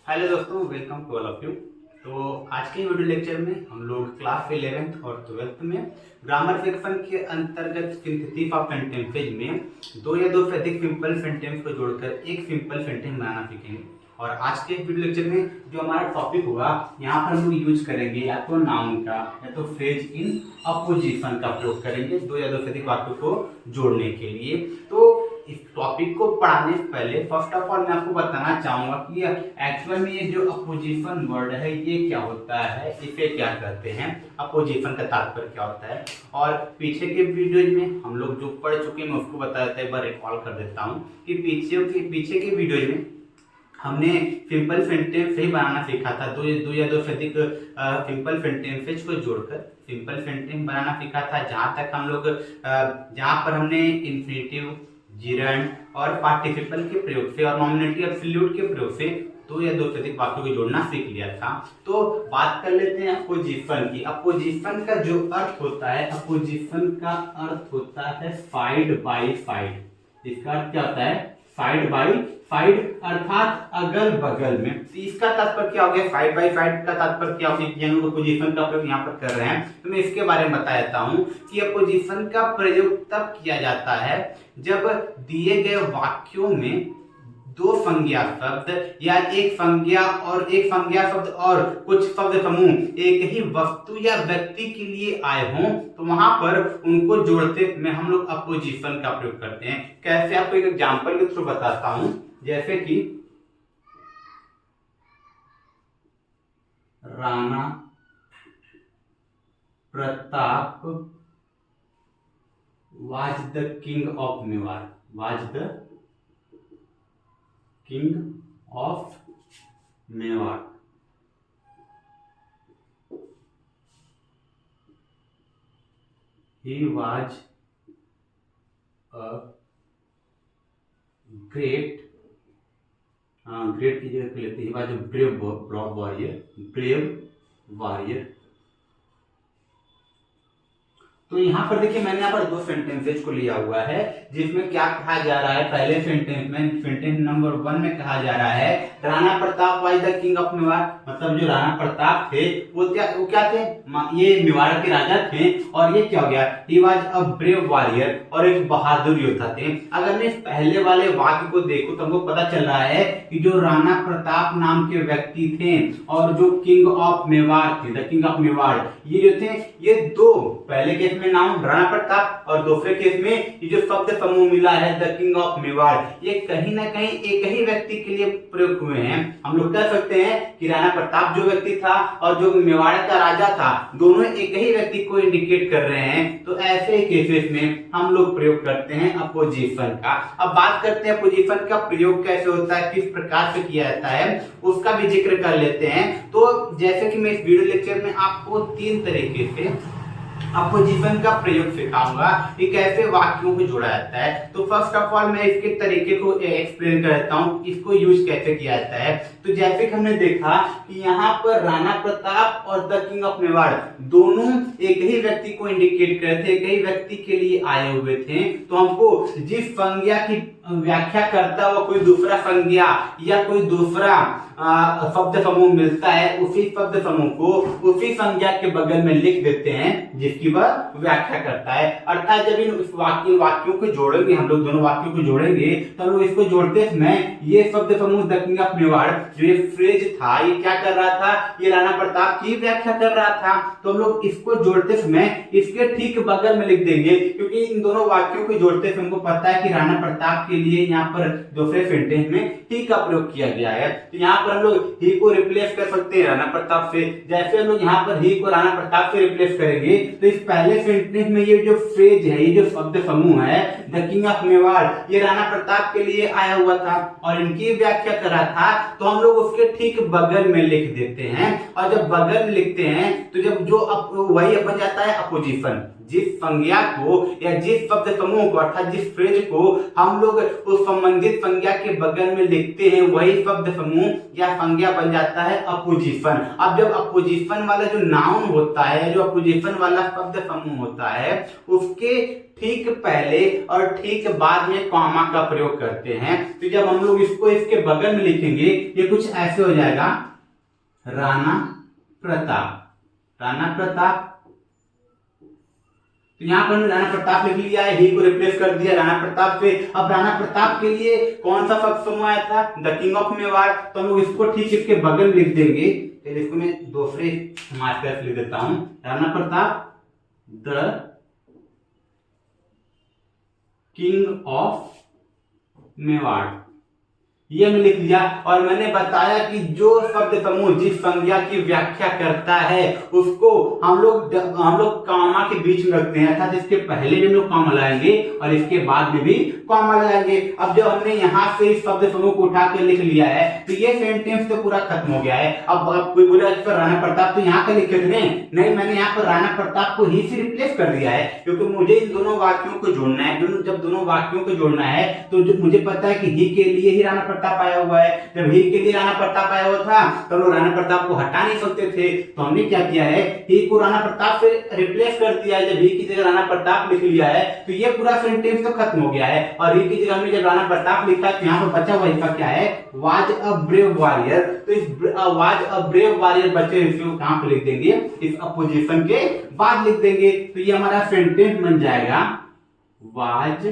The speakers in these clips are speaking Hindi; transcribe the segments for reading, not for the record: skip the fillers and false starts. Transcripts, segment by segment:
हेलो दोस्तों, welcome to all of you. तो आज के वीडियो लेक्चर में हम लोग क्लास 11th और 12th में ग्रामर सेक्शन के अंतर्गत सिंथेसिस ऑफ सेंटेंसेज में दो या दो से अधिक सिंपल सेंटेंस को जोड़कर एक सिंपल सेंटेंस बनाना सीखेंगे। और आज के वीडियो लेक्चर में जो हमारा टॉपिक होगा, यहाँ पर हम लोग यूज करेंगे या तो नाउन का या तो फ्रेज इन अपोजिशन का प्रयोग करेंगे दो या दो से अधिक वाक्यों को जोड़ने के लिए। तो इस टॉपिक को पढ़ाने से पहले फर्स्ट ऑफ ऑल मैं आपको बताना चाहूंगा कि एक्चुअल में ये जो अपोजिशन वर्ड है ये क्या होता है, इसे क्या कहते हैं, अपोजिशन का तात्पर्य क्या होता है। और पीछे के वीडियो में हम लोग जो पढ़ चुके हैं मैं उसको बता देता एक बार रिकॉल कर देता हूँ कि पीछे के वीडियो में हमने सिंपल सेंटेंस ही बनाना सीखा था। दो या दो से अधिक सिंपल सेंटेंसेज को जोड़कर सिंपल सेंटेंस बनाना सीखा था। जहाँ तक हम लोग जहाँ पर हमने इन्फिनेटिव, जिरंड और पार्टिसिपल के प्रयोग से और नॉमिनेटिव एब्सोल्यूट के प्रयोग से दो या दो से अधिक वाक्यों को जोड़ना सीख लिया था। तो बात कर लेते हैं अपोजिशन की। अपोजिशन का जो अर्थ होता है, अपोजिशन का अर्थ होता है साइड बाय साइड। इसका अर्थ क्या होता है? साइड बाय साइड अर्थात अगल बगल में। तो इसका तात्पर्य क्या हो गया? साइड बाय साइड का तात्पर्य क्या हो गया? हम लोग अपोजिशन का प्रयोग यहाँ पर कर रहे हैं, तो मैं इसके बारे में बता देता हूँ कि अपोजिशन का प्रयोग तब किया जाता है जब दिए गए वाक्यों में दो संज्ञा शब्द या एक संज्ञा शब्द और कुछ शब्द समूह एक ही वस्तु या व्यक्ति के लिए आए हों, तो वहां पर उनको जोड़ते में हम लोग अपोजिशन का प्रयोग करते हैं। कैसे? आपको एक एग्जांपल के थ्रू बताता हूं। जैसे कि Rana Pratap was the king of Mewar, was the king of Mewar. He was a great की जगह लेते हैं, was a brave warrior। तो यहाँ पर देखिए मैंने यहाँ पर दो सेंटेंसेज को लिया हुआ है जिसमें क्या कहा जा रहा है। पहले सेंटेंस नंबर 1 में कहा जा रहा है Rana Pratap was the king of Mewar. मतलब जो राणा प्रताप थे वो क्या थे? ये मेवाड़ के राजा थे। और ये क्या हो गया? He was a brave warrior, और एक बहादुर योद्धा थे। अगर मैं इस पहले वाले वाक्य को देखूं तो हमको पता चल रहा है कि जो राणा प्रताप नाम के व्यक्ति थे और जो किंग ऑफ मेवाड़ थे, द किंग ऑफ मेवाड़, ये जो थे ये दो, पहले केस में नाम राणा प्रताप और दूसरे केस में ये जो शब्द समूह मिला है द किंग ऑफ मेवाड़, ये कहीं ना कहीं एक ही व्यक्ति के लिए प्रयोग हुए हैं। हम लोग कह सकते हैं कि राणा प्रताप जो व्यक्ति था और जो मेवाड़ का राजा था दोनों एक ही व्यक्ति को इंडिकेट कर रहे हैं। तो ऐसे केसेस में हम लोग प्रयोग करते हैं अपोजिशन का। अब बात करते हैं अपोजिशन का प्रयोग कैसे होता है, किस प्रकार से किया जाता है, उसका भी जिक्र कर लेते हैं। तो जैसे कि मैं इस वीडियो लेक्चर में आपको 3 तरीके से अपोजिशन का प्रयोग सिखाऊंगा कि कैसे वाक्यों को जोड़ा जाता है। तो फर्स्ट ऑफ ऑल मैं इसके तरीके को एक्सप्लेन कर देता हूँ, इसको यूज कैसे किया जाता है। तो जैसे कि हमने देखा कि यहाँ पर राणा प्रताप और द किंग ऑफ मेवाड़ दोनों एक ही व्यक्ति को इंडिकेट करते थे, एक ही व्यक्ति के लिए आए हुए थे। तो हमको जिस संज्ञा की व्याख्या करता हुआ कोई दूसरा संज्ञा या कोई दूसरा शब्द समूह मिलता है, उसी शब्द समूह को उसी संज्ञा के बगल में लिख देते हैं जिसकी वह व्याख्या करता है। अर्थात जब इन वाक्यों को जोड़ेंगे, हम लोग दोनों वाक्यों को जोड़ेंगे तो हम लोग इसको जोड़ते समय ये शब्द समूह द किंग ऑफ मेवाड़ जो ये फ्रेज था ये क्या कर रहा था? ये राणा प्रताप की व्याख्या कर रहा था। तो हम लोग इसको जोड़ते समय इसके ठीक बगल में लिख देंगे, क्योंकि इन दोनों वाक्यों को जोड़ते समय हमको पता है कि राणा प्रताप के लिए यहाँ पर दूसरे सेंटेंस में ही का प्रयोग किया गया है। तो यहाँ पर हम लोग ही को रिप्लेस कर सकते हैं राणा प्रताप से। जैसे हम लोग यहाँ पर ही को राणा प्रताप से रिप्लेस करेंगे तो इस पहले सेंटेंस में ये जो फ्रेज है, ये जो शब्द समूह है द किंग ऑफ मेवाड़, ये राणा प्रताप के लिए आया हुआ था और इनकी व्याख्या करा था। तो हम लोग उसके ठीक बगल में लिख देते हैं। और जब बगल में लिखते हैं तो जब जो वही बन जाता है अपोजिशन। जिस संज्ञा को या जिस शब्द समूह को अर्थात जिस फ्रेज को हम लोग उस संबंधित संज्ञा के बगल में लिखते हैं वही शब्द समूह या संज्ञा बन जाता है अपोजिशन। अब जब अपोजिशन वाला जो नाउन होता है, जो अपोजिशन वाला शब्द समूह होता है, उसके ठीक पहले और ठीक बाद में कॉमा का प्रयोग करते हैं। तो जब हम लोग इसको इसके बगल में लिखेंगे ये कुछ ऐसे हो जाएगा, राणा प्रताप, राणा प्रताप। तो यहाँ पर राणा प्रताप लिख लिया है, ही को रिप्लेस कर दिया राणा प्रताप से। अब राणा प्रताप के लिए कौन सा शब्द समूह आया था, द किंग ऑफ मेवाड़, तो हम लोग इसको ठीक इसके बगल में लिख देंगे। तो इसको मैं दूसरे मार्कर लिख देता हूं, Rana Pratap the king of Mewar, ये मैंने लिख लिया। और मैंने बताया कि जो शब्द समूह जिस संज्ञा की व्याख्या करता है उसको हम लोग कॉमा के बीच में रखते हैं, अर्थात इसके पहले भी हम लोग कॉमा लगाएंगे और इसके बाद में भी कॉमा लगाएंगे। अब जब हमने यहाँ से इस शब्द समूह को उठा कर लिख लिया है तो ये सेंटेंस तो पूरा खत्म हो गया है। अब कोई बोला इस पर राणा प्रताप तो यहाँ का लिखे नहीं, मैंने यहाँ पर राणा प्रताप को ही से रिप्लेस कर दिया है, क्योंकि मुझे इन दोनों वाक्यों को जोड़ना है। जब दोनों वाक्यों को जोड़ना है तो मुझे पता है कि ही के लिए ही राणा प्रताप आया हुआ है। जब ही के लिए राणा प्रताप आया हुआ था तो लोग राणा प्रताप को हटा नहीं सकते थे, तो हमने क्या किया है, ही को राणा प्रताप से रिप्लेस कर दिया है। जब ही की जगह राणा प्रताप लिख लिया है तो ये पूरा सेंटेंस तो खत्म हो गया है। और ही की जगह हमने जब राणा प्रताप लिखा तो यहाँ पर बचा हुआ इसका क्या है, वाज अ ब्रेव वॉरियर। तो इस वाज अ ब्रेव वॉरियर बचे इसको कहां पे लिख देंगे, इस अपोजिशन के बाद लिख देंगे। तो ये हमारा सेंटेंस बन जाएगा, was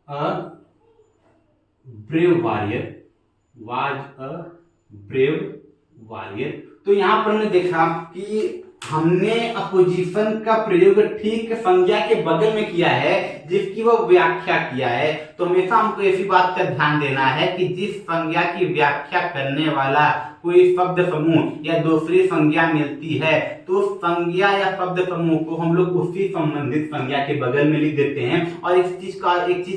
a brave warrior, was a brave warrior. तो यहां पर हमने देखा कि हमने अपोजिशन का प्रयोग ठीक संज्ञा के बगल में किया है जिसकी वो व्याख्या किया है। तो हमेशा हमको इसी बात का ध्यान देना है कि जिस संज्ञा की व्याख्या करने वाला कोई शब्द समूह या दूसरी संज्ञा मिलती है तो संज्ञा या शब्द समूह को हम लोग उसी संबंधित संज्ञा के बगल में लिख देते हैं। और एक चीज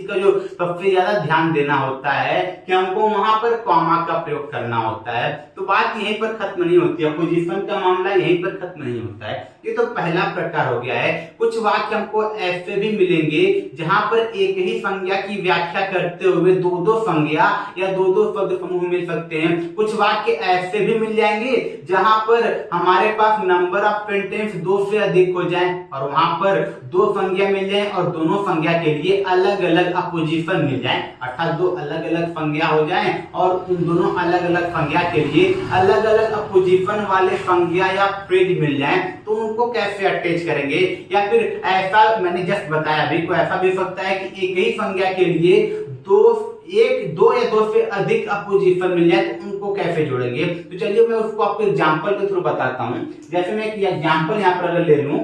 का जो सबसे ज्यादा ध्यान देना होता है कि हमको वहां पर कॉमा का प्रयोग करना होता है। तो बात यहीं पर खत्म नहीं होती, अपोजिशन का मामला यहीं पर खत्म नहीं होता है। ये तो पहला प्रकार हो गया है। कुछ वाक्य हमको ऐसे भी मिलेंगे जहां पर एक ही संज्ञा की व्याख्या करते हुए दो संज्ञा या दो शब्द समूह मिल सकते हैं। कुछ वाक्य ऐसे भी मिल जाएंगे जहां पर हमारे पास नंबर ऑफ सेंटेंस 2 से अधिक हो जाए और वहां पर दो संज्ञा मिल जाए और दोनों संज्ञा के लिए अलग अलग अपोजिशन मिल जाए, अर्थात दो अलग अलग संज्ञा हो जाए और उन दोनों अलग अलग संज्ञा के लिए अलग अलग अपोजिशन वाले संज्ञा या फ्रेज मिल जाए। तो उनको कैसे अटैच करेंगे, या फिर ऐसा मैंने जस्ट बताया अभी को ऐसा भी सकता है कि एक ही संज्ञा के लिए दो या दो से अधिक अपोजिशन मिल जाए तो उनको कैसे जोड़ेंगे। तो चलिए मैं उसको आपको एग्जांपल के थ्रू बताता हूं। जैसे मैं एक एग्जांपल यहां पर अगर ले लूं,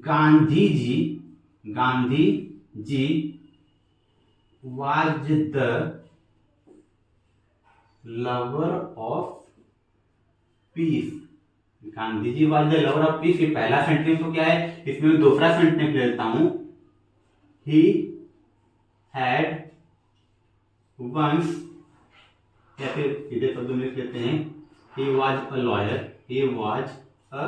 Gandhi ji was the lover of peace. Gandhi ji was the lover of peace, ये पहला सेंटेंस तो क्या है, इसमें मैं दूसरा सेंटेंस ले लेता हूं, he had once, या फिर सीधे शब्दों में लिख लेते हैं he was a lawyer, he was a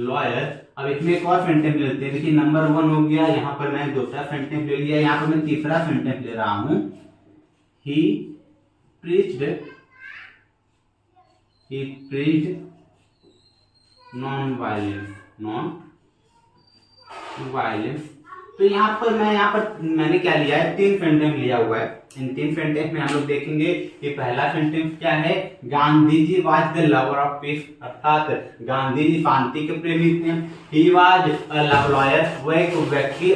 lawyer। अब इसमें एक और सेंटेंस ले लेते हैं। देखिए नंबर 1 हो गया, यहाँ पर मैं दूसरा सेंटेंस ले लिया, यहाँ पर मैं तीसरा सेंटेंस ले रहा हूं, he preached non-violence। तो यहाँ पर मैंने क्या लिया है, 3 सेंटेंस लिया हुआ है। इन 3 सेंटेंस में हम लोग देखेंगे कि पहला सेंटेंस क्या है, Gandhi ji was the lover of peace, अर्थात गांधी जी शांति के प्रेमी थे। ही वाज अ लॉयर, वह एक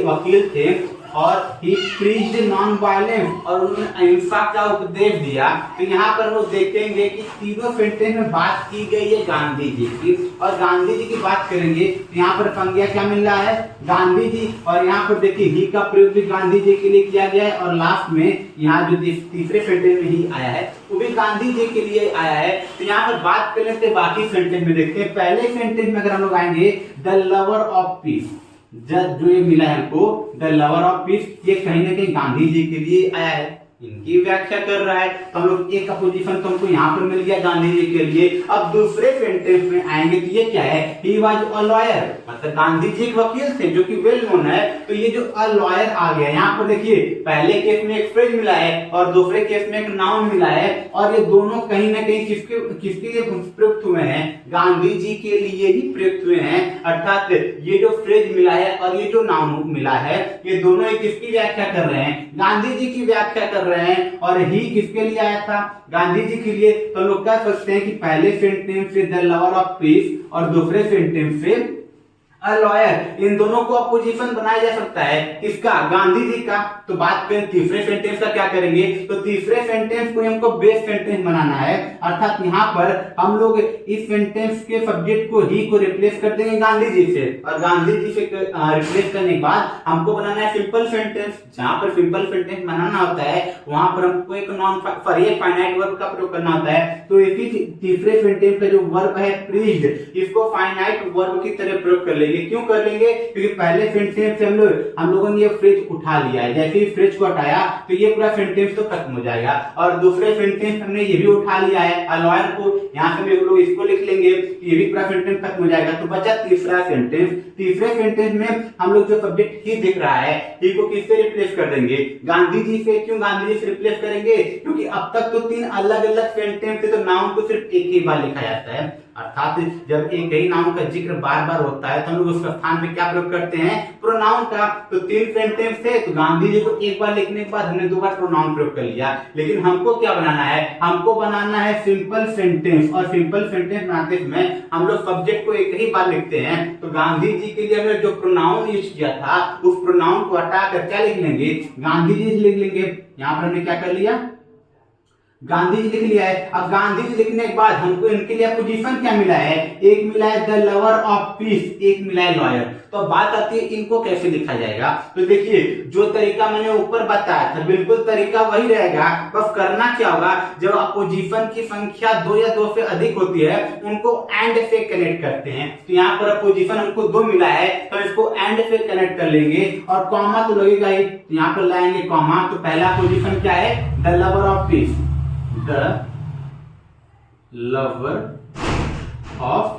वकील थे। और ही प्रीच्ड नॉन वायलेंस, और उन्होंने अहिंसा का उपदेश दिया। तो यहाँ पर वो देखेंगे कि तीनों सेंटेंस में बात की गई है गांधी जी की, और गांधी जी की बात करेंगे तो यहाँ पर संज्ञा क्या मिल रहा है, गांधी जी। और यहाँ पर देखिए ही का प्रयोग भी गांधी जी के लिए किया गया है, और लास्ट में यहाँ जो तीसरे सेंटेंस में ही आया है वो भी गांधी जी के लिए आया है। तो यहाँ पर बात कर लेते हैं बाकी सेंटेंस में। देखते हैं पहले सेंटेंस में अगर हम लोग आएंगे, द लवर ऑफ पीस, जो ये मिला है हमको द लवर ऑफ पीस, ये कहीं ना कहीं गांधी जी के लिए आया है। इनकी व्याख्या कर रहा है। तो हम लोग एक अपोजिशन तो हमको यहाँ पर मिल गया गांधी जी के लिए। अब दूसरे सेंटेंस में आएंगे तो ये क्या है, ही वॉज अ लॉयर, मतलब गांधी जी एक वकील थे जो कि वेल नोन है। तो ये जो अ लॉयर आ गया यहाँ पर देखिए, पहले केस में एक फ्रेज मिला है और दूसरे केस में एक नाउन मिला है, और ये दोनों कहीं ना कहीं किसके लिए प्रयुक्त हुए हैं, गांधी जी के लिए ही प्रयुक्त हुए हैं। अर्थात ये जो फ्रेज मिला है और ये जो नाउन मिला है, ये दोनों ही किसकी व्याख्या कर रहे हैं, गांधी जी की व्याख्या कर रहे हैं। और ही किसके लिए आया था, गांधी जी के लिए। तो लोग कह सकते हैं कि पहले सेंटेंस से द लवर ऑफ पीस और दूसरे सेंटेंस से अ लॉयर, इन दोनों को अपोजिशन बनाया जा सकता है, किसका, गांधी जी का। तो बात करें तीसरे सेंटेंस का क्या करेंगे, तो तीसरे सेंटेंस को हमको बेस सेंटेंस बनाना है। अर्थात यहाँ पर हम लोग इस सेंटेंस के सब्जेक्ट को ही को रिप्लेस कर देंगे गांधी जी से, और गांधी जी से रिप्लेस करने के बाद हमको बनाना है सिंपल सेंटेंस। जहां पर सिंपल सेंटेंस बनाना होता है वहां पर हमको एक नॉन फाइनाइट वर्ब का प्रयोग करना होता है। तो इसी तीसरे सेंटेंस का जो वर्ब है प्रीज्ड, इसको फाइनाइट वर्ब की तरह प्रयोग कर लेंगे। क्यों कर लेंगे, क्योंकि पहले सेंटेंस से हम लोगों ने ये फ्रेज उठा लिया है। जैसे ही फ्रेज को हटाया तो ये पूरा सेंटेंस तो खत्म हो जाएगा। और दूसरे सेंटेंस हमने ये भी उठा लिया है, अ लॉयर को, यहाँ से हम लोग इसको लिख लेंगे, ये भी पूरा सेंटेंस खत्म हो जाएगा। तो बचा तीसरा सेंटेंस। तीसरे सेंटेंस में हम लोग जो सब्जेक्ट ही दिख रहा है, ही को किससे रिप्लेस कर देंगे, गांधी जी से। क्यों गांधी जी से रिप्लेस करेंगे, क्योंकि अब तक तो तीन अलग अलग सेंटेंस थे, तो नाउन को सिर्फ एक ही बार लिखा जाता है। अर्थात जब एक ही नाउन का जिक्र बार बार होता है तो हम लोग उसका स्थान पे क्या प्रयोग करते हैं, प्रोनाउन का। तो तीन सेंटेंस थे, तो गांधी जी को एक बार लिखने के बाद हमने दो बार प्रोनाउन प्रयोग कर लिया। लेकिन हमको क्या बनाना है, हमको बनाना है सिंपल सेंटेंस। और सिंपल सेंटेंस बनाते समय हम लोग सब्जेक्ट को एक ही बार लिखते हैं। तो गांधी जी के लिए हमने जो प्रोनाउन यूज किया था, उस प्रोनाउन को हटाकर क्या लिख लेंगे, गांधी जी लिख लेंगे। यहाँ पर हमने क्या कर लिया, गांधी जी लिख लिया है। अब गांधी जी लिखने के बाद हमको इनके लिए अपोजिशन क्या मिला है, एक मिला है द लवर ऑफ पीस, एक मिला है लॉयर। तो बात आती है इनको कैसे लिखा जाएगा। तो देखिए, जो तरीका मैंने ऊपर बताया था बिल्कुल तरीका वही रहेगा। बस करना क्या होगा, जब अपोजिशन की संख्या दो या दो से अधिक होती है उनको एंड से कनेक्ट करते हैं। तो यहाँ पर अपोजिशन हमको दो मिला है, तो इसको एंड से कनेक्ट कर लेंगे, और कॉमा तो लगेगा ही, यहाँ पर लाएंगे कॉमा। तो पहला अपोजिशन क्या है, the lover of piece, the lover of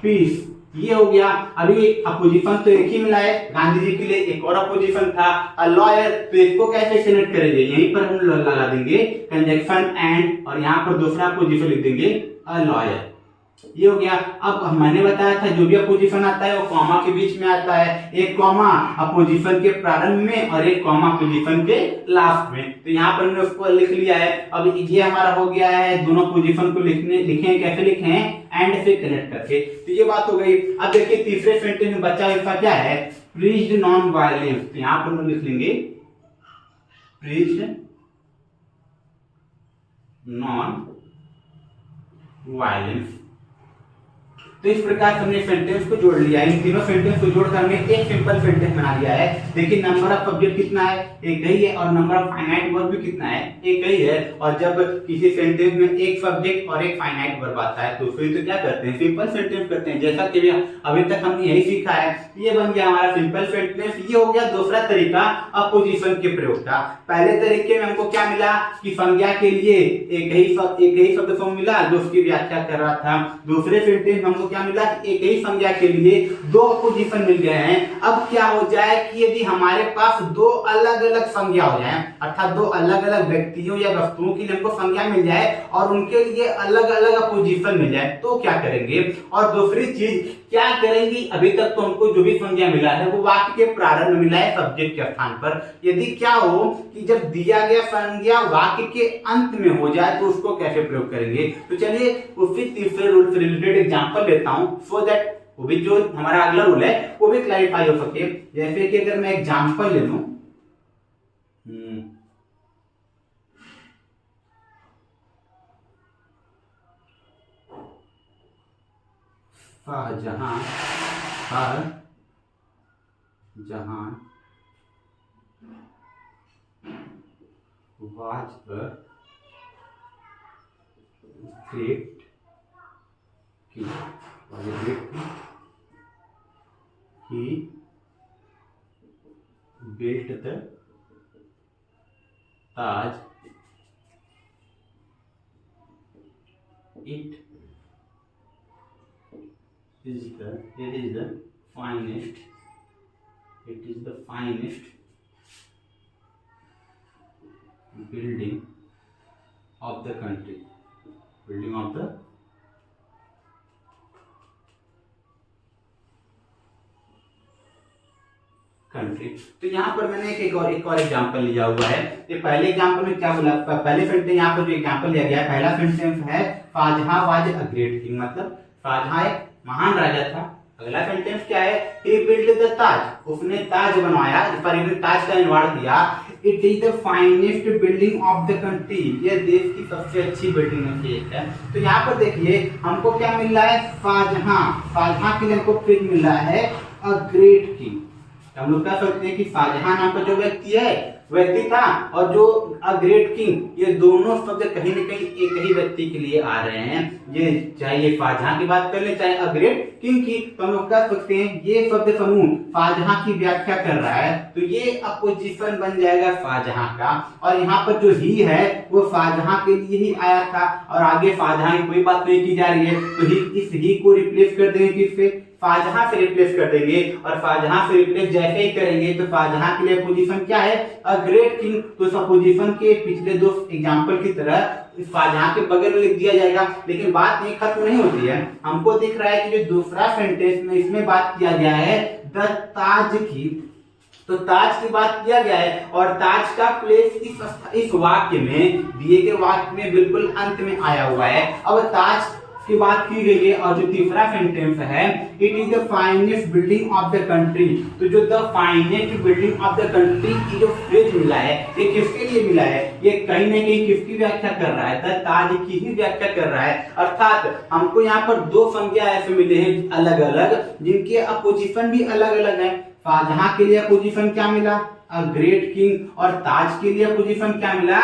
peace, ये हो गया। अभी अपोजिशन तो एक ही मिला है, गांधी जी के लिए एक और अपोजिशन था अ लॉयर। तो इसको कैसे कनेक्ट करेंगे, यहीं पर हम लगा देंगे कंजक्शन एंड, और यहाँ पर दूसरा अपोजिशन लिख देंगे अ लॉयर। ये हो गया। अब मैंने बताया था जो भी अपोजिशन आता है वो कॉमा के बीच में आता है, एक कॉमा अपोजिशन के प्रारंभ में और एक कॉमा अपोजिशन के लास्ट में। तो यहाँ पर मैंने उसको लिख लिया है। अब ये हमारा हो गया है, दोनों पोजीशन को लिखे कैसे लिखे हैं, एंड से कनेक्ट करके। तो ये बात हो गई। अब देखिए तीसरे सेंटेंस में बचा इसका क्या है, प्रीज्ड नॉन वायलेंस। तो यहाँ पर हम लिख लेंगे प्रीज्ड नॉन वायलेंस। तो इस प्रकार हमने सेंटेंस को जोड़ लिया है। इन तीनों सेंटेंस को जोड़कर हमने एक सिंपल सेंटेंस बना लिया है। देखिए नंबर ऑफ सब्जेक्ट कितना है, एक ही है, और नंबर ऑफ फाइनाइट वर्ब भी कितना है, एक ही है। और जब किसी सेंटेंस में एक सब्जेक्ट और एक फाइनाइट वर्ब आता है तो फिर तो क्या करते हैं, सिंपल सेंटेंस करते हैं। जैसा कि अभी तक हमने यही सीखा है। ये बन गया हमारा सिंपल सेंटेंस। ये हो गया दूसरा तरीका अपोजिशन के प्रयोग का। पहले तरीके में हमको क्या मिला कि संज्ञा के लिए एक ही शब्द फॉर्म मिला जो उसकी व्याख्या कर रहा था। दूसरे सेंटेंस में हमको क्या मिला कि एक ही संज्ञा के लिए दो अपोजिशन मिल गए हैं। अब क्या हो जाए कि यदि हमारे पास दो अलग अलग संज्ञा हो जाए, अर्थात दो अलग अलग व्यक्तियों या वस्तुओं के लिए हमको संज्ञा मिल जाए और उनके लिए अलग अलग अपोजिशन मिल जाए, तो क्या करेंगे। और दूसरी चीज क्या करेंगे, अभी तक तो हमको जो भी संज्ञा मिला है वो वाक्य के प्रारंभ में मिला है सब्जेक्ट के स्थान पर। यदि क्या हो कि जब दिया गया संज्ञा वाक्य के अंत में हो जाए तो उसको कैसे प्रयोग करेंगे। तो चलिए उसी तीसरे रूल से रिलेटेड एग्जांपल लेता हूं, सो दैट वो भी जो हमारा अगला रूल है वो भी क्लैरिफाई हो सके। जैसे कि अगर मैं एग्जांपल ले लूं, Shahjahan was a great king. Was a great king. He built the Taj it it is the finest, it is the finest building of the country, building of the country. तो यहाँ पर मैंने एक और एग्जांपल लिया हुआ है। ये पहले एग्जांपल में क्या बोला, पहले सेंटेंस यहाँ पर जो एग्जांपल लिया गया है, पहला सेंटेंस है Shahjahan was a great king, मतलब शाहजहां एक महान राजा था। अगला सेंटेंस क्या है, ही बिल्ट द ताज, उसने ताज बनवाया, इस बार इसने ताज का निर्माण किया। It is the finest building of the country, ये देश की सबसे अच्छी बिल्डिंग में से एक है। तो यहाँ पर देखिए हमको क्या मिल रहा है, शाहजहां, शाहजहां के लिए हमको फ्रिज मिल रहा है अ ग्रेट किंग। हम लोग क्या सोचते हैं कि शाहजहां नाम का जो व्यक्ति था और जो अ ग्रेट किंग, ये दोनों शब्द कहीं न कहीं एक ही व्यक्ति के लिए आ रहे हैं। ये चाहे ये शाहजहां की बात कर ले चाहे अ ग्रेट किंग की, तो हम लोग क्या सोचते हैं ये शब्द समूह शाहजहां की व्याख्या कर रहा है, तो ये अपोजिशन बन जाएगा शाहजहां का। और यहाँ पर जो ही है वो शाहजहां के लिए ही आया था और आगे शाहजहां की कोई बात नहीं की जा रही है, तो इस ही को रिप्लेस कर देंगे किससे, शाहजहां से रिप्लेस कर देंगे। और शाहजहां से रिप्लेस जैसे ही करेंगे तो शाहजहां के लिए पोजीशन क्या है, अ ग्रेट किंग। तो इस पोजीशन के पिछले दो एग्जांपल की तरह शाहजहां के बगल में लिख दिया जाएगा। लेकिन बात ये खत्म नहीं होती है, हमको दिख रहा है कि जो दूसरा सेंटेंस में इसमें बात किया गया है द ताज की, तो ताज की बात किया गया है और ताज का प्लेस इस वाक्य में, दिए गए वाक्य में बिल्कुल अंत में आया हुआ है। अब ताज की बात की गई है और जो तीसरा सेंटेंस है it is the finest building of the country, तो जो the finest building of the country की जो फ्रेज मिला है ये किसके लिए मिला है, ये कहीं ना कहीं किसकी व्याख्या कर रहा है, द ताज की ही व्याख्या कर रहा है। अर्थात हमको यहाँ पर दो संज्ञा ऐसे मिले हैं अलग अलग, जिनके अपोजिशन भी अलग अलग है। शाहजहां के लिए अपोजिशन क्या मिला, अ ग्रेट किंग, और ताज के लिए पोजीशन क्या मिला,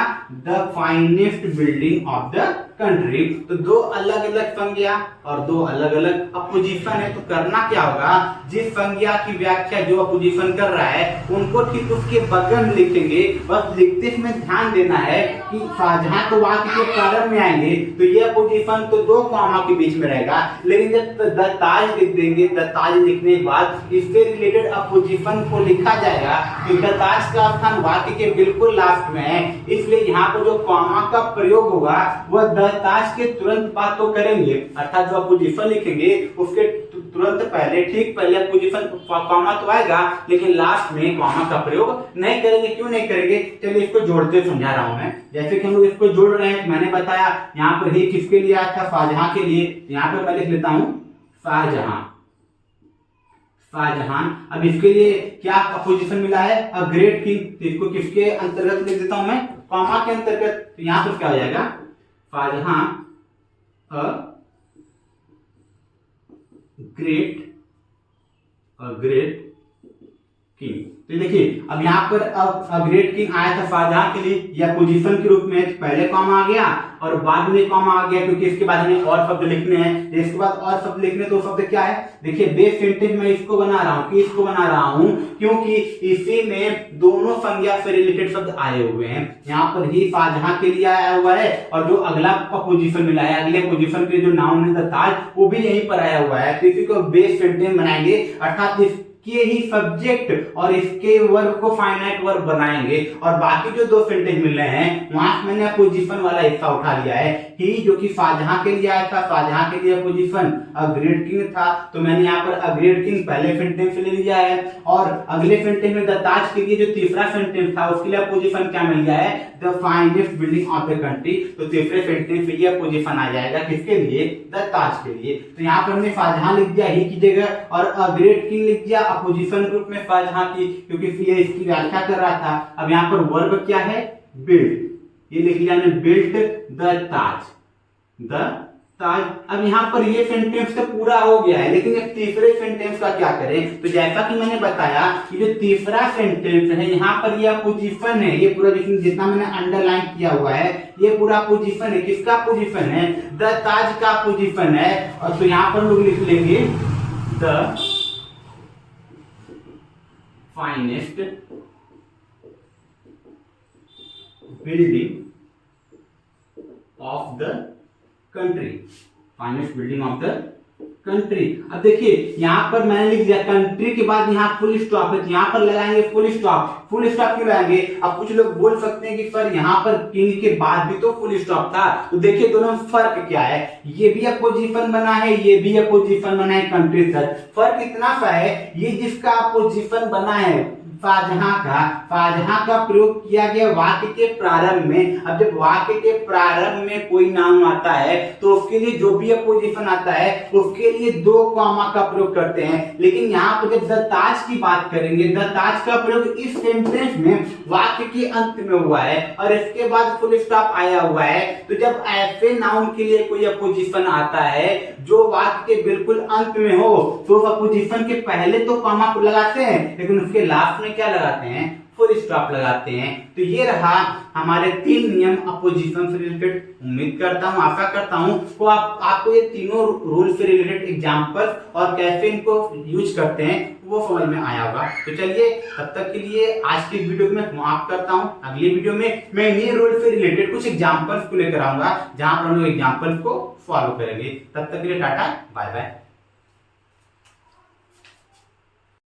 the finest building of the country. तो दो अलग अलग संज्ञा और दो अलग अलग अपोजिशन है, तो करना क्या होगा, जिस संज्ञा की व्याख्या जो अपोजिशन कर रहा है उनको ठीक उसके बगल में लिखेंगे। बस लिखते समय ध्यान देना है कि शाहजहां तो वाक्य के प्रारंभ में आएंगे तो ये अपोजिशन तो दो कॉमा के बीच में रहेगा, लेकिन जब द ताज लिख देंगे, द ताज लिखने के बाद इससे रिलेटेड अपोजिशन को लिखा जाएगा, क्योंकि ताज का स्थान वाक्य के बिल्कुल लास्ट में है, इसलिए यहाँ पर जो कॉमा का प्रयोग होगा वह द ताज के तुरंत बाद तो करेंगे, अर्थात जो अपोजिशन लिखेंगे उसके तुरंत पहले, ठीक पहले अपोजिशन कॉमा तो आएगा, लेकिन लास्ट में कॉमा का प्रयोग नहीं करेंगे। क्यों नहीं करेंगे, चलिए इसको जोड़ते समझा रहा हूं मैं। जैसे कि हम लोग इसको जोड़ रहे हैं, मैंने बताया यहाँ पर ही किसके लिए आया था, शाहजहां के लिए, यहाँ पर मैं लिख लेता हूं शाहजहां, शाहजहां। अब इसके लिए क्या अपोजिशन मिला है, अ ग्रेट किंग, तो इसको किसके अंतर्गत लिख देता हूं मैं, कॉमा के अंतर्गत। तो यहां पर क्या हो जाएगा, शाहजहां अ ग्रेट किंग। तो देखिए अब यहाँ पर अ ग्रेट किंग आया था शाहजहां के लिए, या पोजीशन के रूप में पहले कॉमा आ गया और बाद में कॉमा आ गया, क्योंकि इसके बाद हमें और शब्द लिखने हैं। इसके बाद और शब्द लिखने, तो शब्द क्या है, देखिए बेस सेंटेंस में इसको बना रहा हूँ, इसको बना रहा हूँ क्योंकि इसी में दोनों संज्ञा से रिलेटेड शब्द आए हुए हैं। यहाँ पर ही शाहजहां के लिए आया हुआ है और जो अगला पोजीशन मिला है, अगले पोजीशन के जो नाउन है ताज, वो भी यहीं पर आया हुआ है। तो इसी को बेस सेंटेंस बनाएंगे, अर्थात के ही सब्जेक्ट और इसके वर्ब को फाइनाइट वर्ब बनाएंगे। और बाकी जो दो सेंटेंस मिल रहे हैं वहां मैंने अपोजिशन वाला हिस्सा उठा लिया है, ही जो कि शाहजहां के लिए आया था, शाहजहां के लिए अपोजिशन अ ग्रेट किंग था, तो मैंने यहाँ पर अ ग्रेट किंग पहले सेंटेंस ले लिया है। और अगले सेंटेंस में द ताज के लिए जो तीसरा सेंटेंस था उसके लिए अपोजिशन क्या मिल गया है, the finest building of the country. तो तीसरे सेंटेंस में ये अपोजिशन आ जाएगा किसके लिए, द ताज के लिए। तो यहाँ पर हमने शाहजहां लिख दिया ही की जगह और अ ग्रेट किंग लिख दिया अपोजिशन ग्रुप में शाहजहां की, क्योंकि ये इसकी व्याख्या कर रहा था। अब यहाँ पर वर्ब क्या है, बिल्ड, ये लिख लिया हमने, बिल्ट द ताज, द ताज। अब यहाँ पर ये सेंटेंस तो पूरा हो गया है, लेकिन एक तीसरे सेंटेंस का क्या करें, तो जैसा कि मैंने बताया कि जो तीसरा सेंटेंस है यहाँ पर ये पोजीशन है, ये पूरा जितना मैंने अंडरलाइन किया हुआ है ये पूरा पोजीशन है। किसका पोजीशन है, द ताज का पोजीशन है। और तो यहाँ पर लोग लिख लेंगे the finest building of the country, finest building of the country. अब देखिए यहाँ पर मैंने लिख दिया कंट्री के बाद यहाँ फुल स्टॉप है, यहाँ पर लगाएंगे फुल स्टॉप। फुल स्टॉप क्यों लगाएंगे? अब कुछ लोग बोल सकते हैं कि सर यहाँ पर किंग के बाद भी तो फुल स्टॉप था। तो देखिए दोनों में फर्क क्या है, ये भी अपोजिशन बना है, ये भी अपोजिशन बना है कंट्री तक। फर्क इतना सा है, ये जिसका अपोजिशन बना है शाहजहां का प्रयोग किया गया वाक्य के प्रारंभ में। अब जब वाक्य के प्रारंभ में कोई नाम आता है तो उसके लिए जो भी अपोजिशन आता है उसके लिए 2 कॉमा का प्रयोग करते हैं। लेकिन यहाँ पर जब द ताज की बात करेंगे, द ताज का प्रयोग इस सेंटेंस में वाक्य के अंत में हुआ है और इसके बाद फुल स्टॉप आया हुआ है। तो जब ऐसे नाउन के लिए कोई अपोजिशन आता है जो वाक्य के बिल्कुल अंत में हो तो उस अपोजिशन के पहले तो कॉमा को लगाते हैं, लेकिन उसके लास्ट में क्या लगाते हैं? फुल स्टॉप लगाते हैं। तो ये रहा हमारे 3 नियम अपोजिशन से रिलेटेड। उम्मीद करता हूं, आशा करता हूं तो आपको ये तीनों रूल से रिलेटेड एग्जांपल और कैसे इनको यूज करते हैं वो समझ में आया होगा। तो चलिए तब तक के लिए आज की वीडियो में समाप्त करता हूं। अगली वीडियो में मैं इन्हीं रूल से रिलेटेड कुछ एग्जांपल्स को लेकर आऊंगा जहां पर हम लोग एग्जांपल्स को फॉलो करेंगे। तब तक के लिए टाटा बाय बाय।